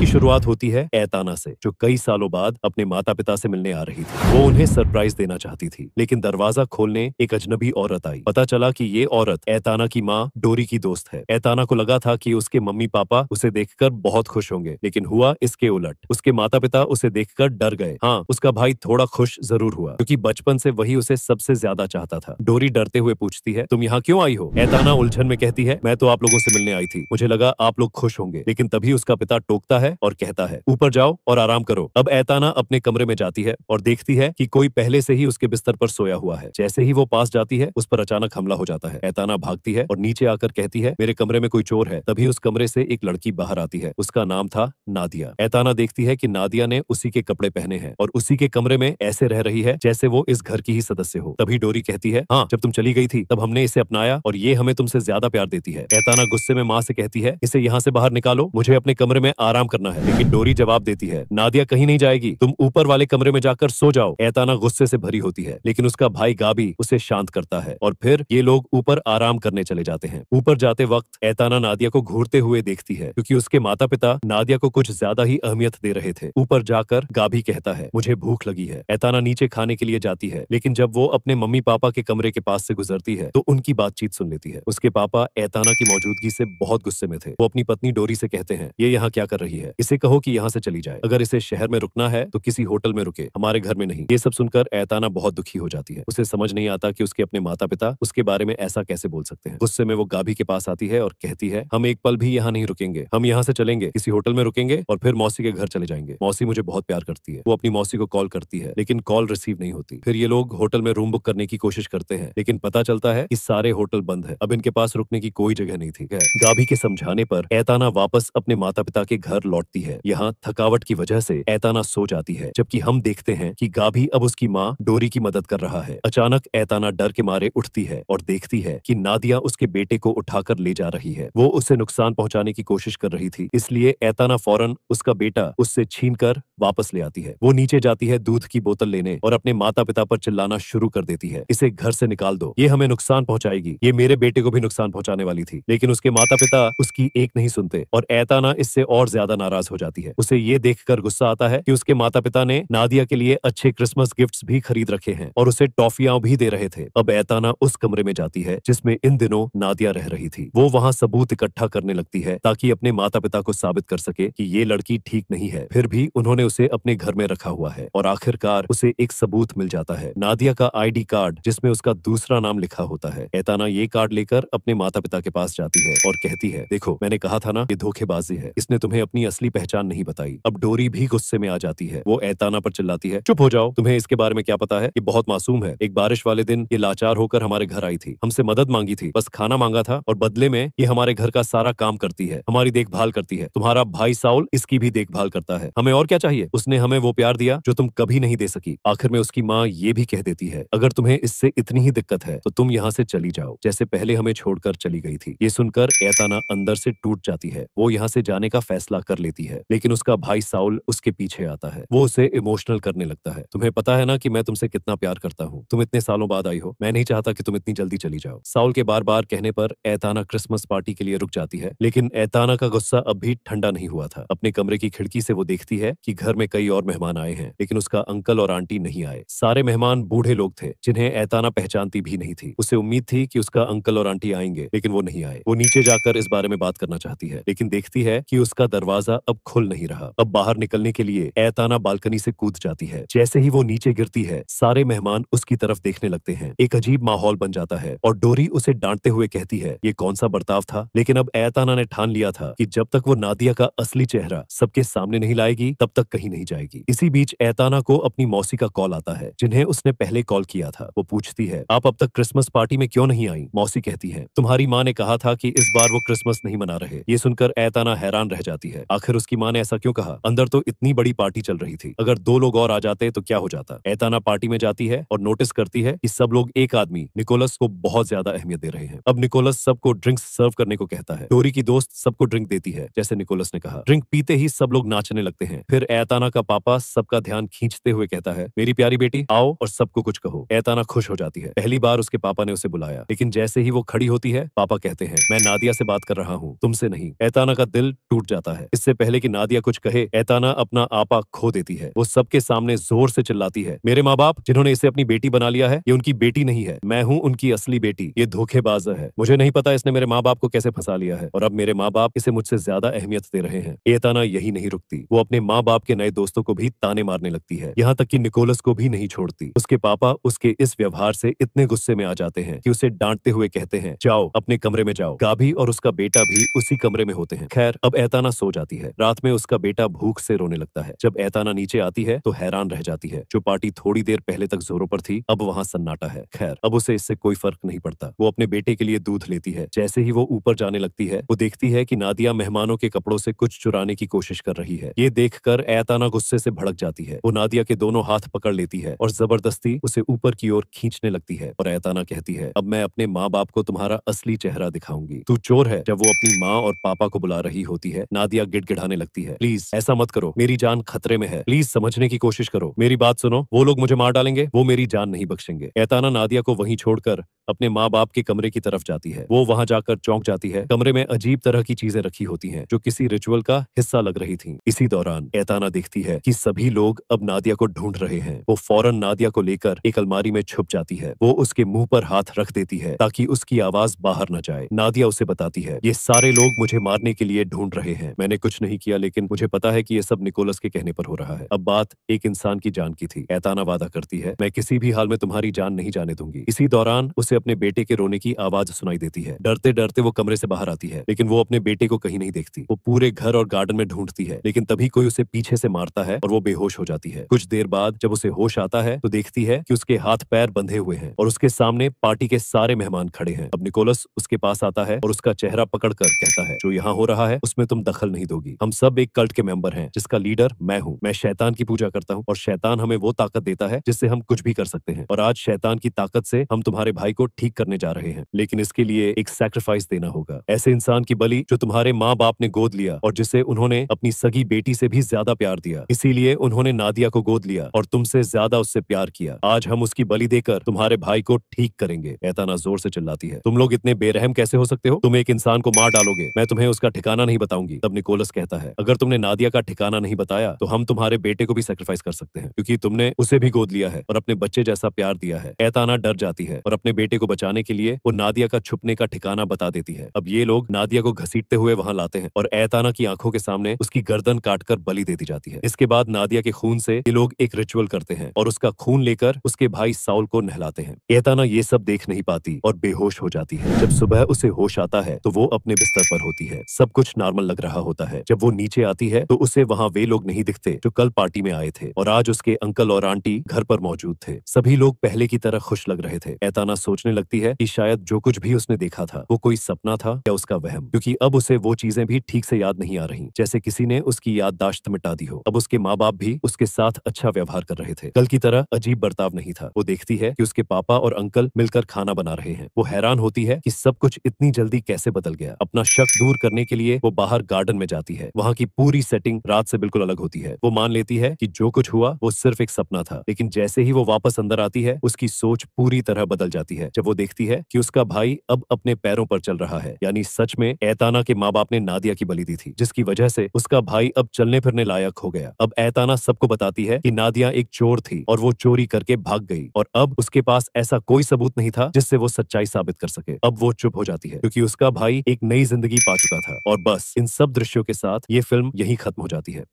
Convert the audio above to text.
शुरुआत होती है एताना से, जो कई सालों बाद अपने माता पिता से मिलने आ रही थी। वो उन्हें सरप्राइज देना चाहती थी, लेकिन दरवाजा खोलने एक अजनबी औरत आई। पता चला कि ये औरत एताना की माँ डोरी की दोस्त है। एताना को लगा था कि उसके मम्मी पापा उसे देखकर बहुत खुश होंगे, लेकिन हुआ इसके उलट। उसके माता पिता उसे देखकर डर गए। हाँ, उसका भाई थोड़ा खुश जरूर हुआ, क्योंकि बचपन से वही उसे सबसे ज्यादा चाहता था। डोरी डरते हुए पूछती है, तुम यहाँ क्यों आई हो? एताना उलझन में कहती है, मैं तो आप लोगों से मिलने आई थी, मुझे लगा आप लोग खुश होंगे। लेकिन तभी उसका पिता टोकता है और कहता है, ऊपर जाओ और आराम करो। अब एताना अपने कमरे में जाती है और देखती है कि कोई पहले से ही उसके बिस्तर पर सोया हुआ है। जैसे ही वो पास जाती है, उस पर अचानक हमला हो जाता है। एताना भागती है और नीचे आकर कहती है, मेरे कमरे में कोई चोर है। तभी उस कमरे से एक लड़की बाहर आती है। उसका नाम था नादिया। एताना देखती है कि नादिया ने उसी के कपड़े पहने हैं और उसी के कमरे में ऐसे रह रही है जैसे वो इस घर की ही सदस्य हो। तभी डोरी कहती है, हाँ, जब तुम चली गई थी तब हमने इसे अपनाया और ये हमें तुमसे ज्यादा प्यार देती है। एताना गुस्से में माँ से कहती है, इसे यहाँ से बाहर निकालो, मुझे अपने कमरे में आराम करना है। लेकिन डोरी जवाब देती है, नादिया कहीं नहीं जाएगी, तुम ऊपर वाले कमरे में जाकर सो जाओ। एताना गुस्से से भरी होती है, लेकिन उसका भाई गाबी उसे शांत करता है और फिर ये लोग ऊपर आराम करने चले जाते हैं। ऊपर जाते वक्त एताना नादिया को घूरते हुए देखती है, क्योंकि उसके माता पिता नादिया को कुछ ज्यादा ही अहमियत दे रहे थे। ऊपर जाकर गाबी कहता है, मुझे भूख लगी है। एताना नीचे खाने के लिए जाती है, लेकिन जब वो अपने मम्मी पापा के कमरे के पास से गुजरती है तो उनकी बातचीत सुन लेती है। उसके पापा एताना की मौजूदगी से बहुत गुस्से में थे। वो अपनी पत्नी डोरी से कहते हैं, ये यहाँ क्या कर रही है? इसे कहो कि यहाँ से चली जाए। अगर इसे शहर में रुकना है तो किसी होटल में रुके, हमारे घर में नहीं। ये सब सुनकर एताना बहुत दुखी हो जाती है। उसे समझ नहीं आता कि उसके अपने माता पिता उसके बारे में ऐसा कैसे बोल सकते हैं। गुस्से में वो गाभी के पास आती है और कहती है, हम एक पल भी यहाँ नहीं रुकेंगे, हम यहाँ से चलेंगे, किसी होटल में रुकेंगे और फिर मौसी के घर चले जाएंगे। मौसी मुझे बहुत प्यार करती है। वो अपनी मौसी को कॉल करती है, लेकिन कॉल रिसीव नहीं होती। फिर ये लोग होटल में रूम बुक करने की कोशिश करते हैं, लेकिन पता चलता है कि सारे होटल बंद है। अब इनके पास रुकने की कोई जगह नहीं थी। गाभी के समझाने पर एताना वापस अपने माता पिता के घर लौटती है। यहाँ थकावट की वजह से एताना सो जाती है, जबकि हम देखते हैं कि गाभी अब उसकी माँ डोरी की मदद कर रहा है। अचानक एताना डर के मारे उठती है और देखती है कि नादिया उसके बेटे को उठाकर ले जा रही है। वो उसे नुकसान पहुंचाने की कोशिश कर रही थी, इसलिए एताना फौरन उसका बेटा उससे छीनकर वापस ले आती है। वो नीचे जाती है दूध की बोतल लेने और अपने माता पिता पर चिल्लाना शुरू कर देती है, इसे घर से निकाल दो, ये हमें नुकसान पहुंचाएगी, ये मेरे बेटे को भी नुकसान पहुंचाने वाली थी। लेकिन उसके माता पिता उसकी एक नहीं सुनते और एताना इससे और ज्यादा नाराज हो जाती है। उसे ये देखकर गुस्सा आता है कि उसके माता पिता ने नादिया के लिए अच्छे क्रिसमस गिफ्ट्स भी खरीद रखे हैं और उसे टॉफियां भी दे रहे थे। अब एताना उस कमरे में जाती है जिसमें इन दिनों नादिया रह रही थी। वो वहाँ सबूत इकट्ठा करने लगती है ताकि अपने माता पिता को साबित कर सके कि ये लड़की ठीक नहीं है। फिर भी उन्होंने उसे अपने घर में रखा हुआ है और आखिरकार उसे एक सबूत मिल जाता है, नादिया का आईडी कार्ड जिसमें उसका दूसरा नाम लिखा होता है। एताना ये कार्ड लेकर अपने माता पिता के पास जाती है और कहती है, देखो मैंने कहा था ना, ये धोखेबाजी है, इसने तुम्हें अपनी असली पहचान नहीं बताई। अब डोरी भी गुस्से में आ जाती है। वो एताना पर चिल्लाती है, चुप हो जाओ, तुम्हें इसके बारे में क्या पता है? ये बहुत मासूम है। एक बारिश वाले दिन ये लाचार होकर हमारे घर आई थी, हमसे मदद मांगी थी, बस खाना मांगा था और बदले में ये हमारे घर का सारा काम करती है, हमारी देखभाल करती है। तुम्हारा भाई साउल इसकी भी देखभाल करता है, हमें और क्या चाहिए? उसने हमें वो प्यार दिया जो तुम कभी नहीं दे सकी। आखिर में उसकी माँ ये भी कह देती है, अगर तुम्हें इससे इतनी ही दिक्कत है तो तुम यहाँ से चली जाओ, जैसे पहले हमें छोड़कर चली गई थी। ये सुनकर एताना अंदर से टूट जाती है। वो यहाँ से जाने का फैसला कर लेती है, लेकिन उसका भाई साउल उसके पीछे आता है। वो उसे इमोशनल करने लगता है, तुम्हें पता है ना कि मैं तुमसे कितना प्यार करता हूँ, तुम इतने सालों बाद आई हो, मैं नहीं चाहता कि तुम इतनी जल्दी चली जाओ। साउल के बार बार कहने पर एताना क्रिसमस पार्टी के लिए रुक जाती है, लेकिन एताना का गुस्सा अब भी ठंडा नहीं हुआ था। अपने कमरे की खिड़की से वो देखती है कि घर में कई और मेहमान आए हैं, लेकिन उसका अंकल और आंटी नहीं आए। सारे मेहमान बूढ़े लोग थे जिन्हें एताना पहचानती भी नहीं थी। उसे उम्मीद थी कि उसका अंकल और आंटी आएंगे, लेकिन वो नहीं आए। वो नीचे जाकर इस बारे में बात करना चाहती है, लेकिन देखती है कि उसका दरवाजा अब खुल नहीं रहा। अब बाहर निकलने के लिए एताना बालकनी से कूद जाती है। जैसे ही वो नीचे गिरती है, सारे मेहमान उसकी तरफ देखने लगते हैं। एक अजीब माहौल बन जाता है और डोरी उसे डांटते हुए कहती है, ये कौन सा बर्ताव था? लेकिन अब एताना ने ठान लिया था कि जब तक वो नादिया का असली चेहरा सबके सामने नहीं लाएगी तब तक कहीं नहीं जाएगी। इसी बीच एताना को अपनी मौसी का कॉल आता है, जिन्हें उसने पहले कॉल किया था। वो पूछती है, आप अब तक क्रिसमस पार्टी में क्यों नहीं आई? मौसी कहती है, तुम्हारी माँ ने कहा था कि इस बार वो क्रिसमस नहीं मना रहे। ये सुनकर एताना हैरान रह जाती है, आखिर उसकी माँ ने ऐसा क्यों कहा? अंदर तो इतनी बड़ी पार्टी चल रही थी, अगर 2 लोग और आ जाते तो क्या हो जाता? एताना पार्टी में जाती है और नोटिस करती है कि सब लोग एक आदमी निकोलस को बहुत ज्यादा अहमियत दे रहे हैं। अब निकोलस सबको ड्रिंक्स सर्व करने को कहता है। डोरी की दोस्त सबको ड्रिंक देती है जैसे निकोलस ने कहा। ड्रिंक पीते ही सब लोग नाचने लगते हैं। फिर एताना का पापा सबका ध्यान खींचते हुए कहता है, मेरी प्यारी बेटी आओ और सबको कुछ कहो। एताना खुश हो जाती है, पहली बार उसके पापा ने उसे बुलाया, लेकिन जैसे ही वो खड़ी होती है पापा कहते हैं, मैं नादिया से बात कर रहा हूँ, तुमसे नहीं। एताना का दिल टूट जाता है। इससे पहले कि नादिया कुछ कहे, एताना अपना आपा खो देती है। वो सबके सामने जोर से चिल्लाती है, मेरे माँ बाप जिन्होंने इसे अपनी बेटी बना लिया है, ये उनकी बेटी नहीं है, मैं हूँ उनकी असली बेटी। ये धोखेबाज है, मुझे नहीं पता इसने मेरे माँ बाप को कैसे फंसा लिया है और अब मेरे माँ बाप इसे मुझसे ज्यादा अहमियत दे रहे हैं। एताना यही नहीं रुकती, वो अपने माँ बाप के नए दोस्तों को भी ताने मारने लगती है, यहाँ तक कि निकोलस को भी नहीं छोड़ती। उसके पापा उसके इस व्यवहार से इतने गुस्से में आ जाते हैं कि उसे डांटते हुए कहते हैं, जाओ अपने कमरे में जाओ। गाभी और उसका बेटा भी उसी कमरे में होते हैं। खैर, अब एताना सो जाती है। रात में उसका बेटा भूख से रोने लगता है। जब एताना नीचे आती है तो हैरान रह जाती है। जो पार्टी थोड़ी देर पहले तक जोरों पर थी, अब वहाँ सन्नाटा है। खैर, अब उसे इससे कोई फर्क नहीं पड़ता। वो अपने बेटे के लिए दूध लेती है। जैसे ही वो ऊपर जाने लगती है, वो देखती है कि नादिया मेहमानों के कपड़ों से कुछ चुराने की कोशिश कर रही है। ये देखकर एताना गुस्से से भड़क जाती है। वो नादिया के दोनों हाथ पकड़ लेती है और जबरदस्ती उसे ऊपर की ओर खींचने लगती है और एताना कहती है, अब मैं अपने माँ बाप को तुम्हारा असली चेहरा दिखाऊंगी, तू चोर है। जब वो अपनी माँ और पापा को बुला रही होती है, नादिया गिड़गिड़ाने लगती है, प्लीज ऐसा मत करो, मेरी जान खतरे में है, प्लीज समझने की कोशिश करो, मेरी बात सुनो, वो लोग मुझे मार डालेंगे, वो मेरी जान नहीं बख्शेंगे। एताना नादिया को वहीं छोड़कर अपने माँ बाप के कमरे की तरफ जाती है। वो वहां जाकर चौंक जाती है। कमरे में अजीब तरह की चीजें रखी होती हैं जो किसी रिचुअल का हिस्सा लग रही थीं। इसी दौरान एताना देखती है कि सभी लोग अब नादिया को ढूंढ रहे हैं। वो फौरन नादिया को लेकर एक अलमारी में छुप जाती है। वो उसके मुंह पर हाथ रख देती है ताकि उसकी आवाज बाहर न जाए। नादिया उसे बताती है, ये सारे लोग मुझे मारने के लिए ढूंढ रहे हैं, मैंने कुछ नहीं किया, लेकिन मुझे पता है कि ये सब निकोलस के कहने पर हो रहा है। अब बात एक इंसान की जान की थी। एताना वादा करती है, मैं किसी भी हाल में तुम्हारी जान नहीं जाने दूंगी। इसी दौरान उसे अपने बेटे के रोने की आवाज सुनाई देती है। डरते डरते वो कमरे से बाहर आती है, लेकिन वो अपने बेटे को कहीं नहीं देखती। वो पूरे घर और गार्डन में ढूंढती है, लेकिन तभी कोई उसे पीछे से मारता है और वो बेहोश हो जाती है। कुछ देर बाद जब उसे होश आता है तो देखती है कि उसके हाथ पैर बंधे हुए हैं और उसके सामने पार्टी के सारे मेहमान खड़े हैं। अब निकोलस उसके पास आता है और उसका चेहरा पकड़कर कहता है, जो यहाँ हो रहा है उसमें तुम दखल नहीं दोगी। हम सब एक कल्ट के मेंबर हैं जिसका लीडर मैं हूँ। मैं शैतान की पूजा करता हूँ और शैतान हमें वो ताकत देता है जिससे हम कुछ भी कर सकते हैं, और आज शैतान की ताकत से हम तुम्हारे भाई को ठीक करने जा रहे हैं, लेकिन इसके लिए एक सैक्रिफाइस देना होगा। ऐसे इंसान की बलि जो तुम्हारे माँ बाप ने गोद लिया और जिसे उन्होंने अपनी सगी बेटी से भी ज्यादा प्यार दिया, इसीलिए उन्होंने नादिया को गोद लिया और तुमसे ज्यादा उससे प्यार किया। आज हम उसकी बलि देकर तुम्हारे भाई को ठीक करेंगे। एताना जोर से चिल्लाती है, तुम लोग इतने बेरहम कैसे हो सकते हो? तुम एक इंसान को मार डालोगे, मैं तुम्हें उसका ठिकाना नहीं बताऊंगी। तब निकोलस कहता है, अगर तुमने नादिया का ठिकाना नहीं बताया तो हम तुम्हारे बेटे को भी सैक्रिफाइस कर सकते हैं, क्योंकि तुमने उसे भी गोद लिया है और अपने बच्चे जैसा प्यार दिया है। एताना डर जाती है और अपने बेटे को बचाने के लिए वो नादिया का छुपने का ठिकाना बता देती है। अब ये लोग नादिया को घसीटते हुए वहां लाते हैं और एताना की आंखों के सामने उसकी गर्दन काटकर बलि दे दी जाती है। इसके बाद नादिया के खून से ये लोग एक रिचुअल करते हैं और उसका खून लेकर उसके भाई साउल को नहलाते हैं। एताना ये सब देख नहीं पाती और बेहोश हो जाती है। जब सुबह उसे होश आता है तो वो अपने बिस्तर पर होती है। सब कुछ नॉर्मल लग रहा होता है। जब वो नीचे आती है तो उसे वहाँ वे लोग नहीं दिखते जो कल पार्टी में आए थे, और आज उसके अंकल और आंटी घर पर मौजूद थे। सभी लोग पहले की तरह खुश लग रहे थे। एताना सोचने लगती है कि शायद जो कुछ भी उसने देखा था वो कोई सपना था या उसका वहम, क्योंकि अब उसे वो चीजें भी ठीक से याद नहीं आ रही, जैसे किसी ने उसकी याददाश्त मिटा दी हो। अब उसके माँ बाप भी उसके साथ अच्छा व्यवहार कर रहे थे, कल की तरह अजीब बर्ताव नहीं था। वो देखती है कि उसके पापा और अंकल मिलकर खाना बना रहे हैं। वो हैरान होती है कि सब कुछ इतनी जल्दी कैसे बदल गया। अपना शक दूर करने के लिए वो बाहर गार्डन में जाती है। वहाँ की पूरी सेटिंग रात से बिल्कुल अलग होती है। वो मान लेती है कि जो कुछ हुआ वो सिर्फ एक सपना था, लेकिन जैसे ही वो वापस अंदर आती है उसकी सोच पूरी तरह बदल जाती है जब वो देखती है कि उसका भाई अब अपने पैरों पर चल रहा है। यानी सच में एताना के माँ बाप ने नादिया की बलि दी थी, जिसकी वजह से उसका भाई अब चलने फिरने लायक हो गया। अब एताना सबको बताती है कि नादिया एक चोर थी और वो चोरी करके भाग गई, और अब उसके पास ऐसा कोई सबूत नहीं था जिससे वो सच्चाई साबित कर सके। अब वो चुप हो जाती है क्योंकि उसका भाई एक नई जिंदगी पा चुका था। और बस इन सब दृश्यों के साथ ये फिल्म यहीं खत्म हो जाती है।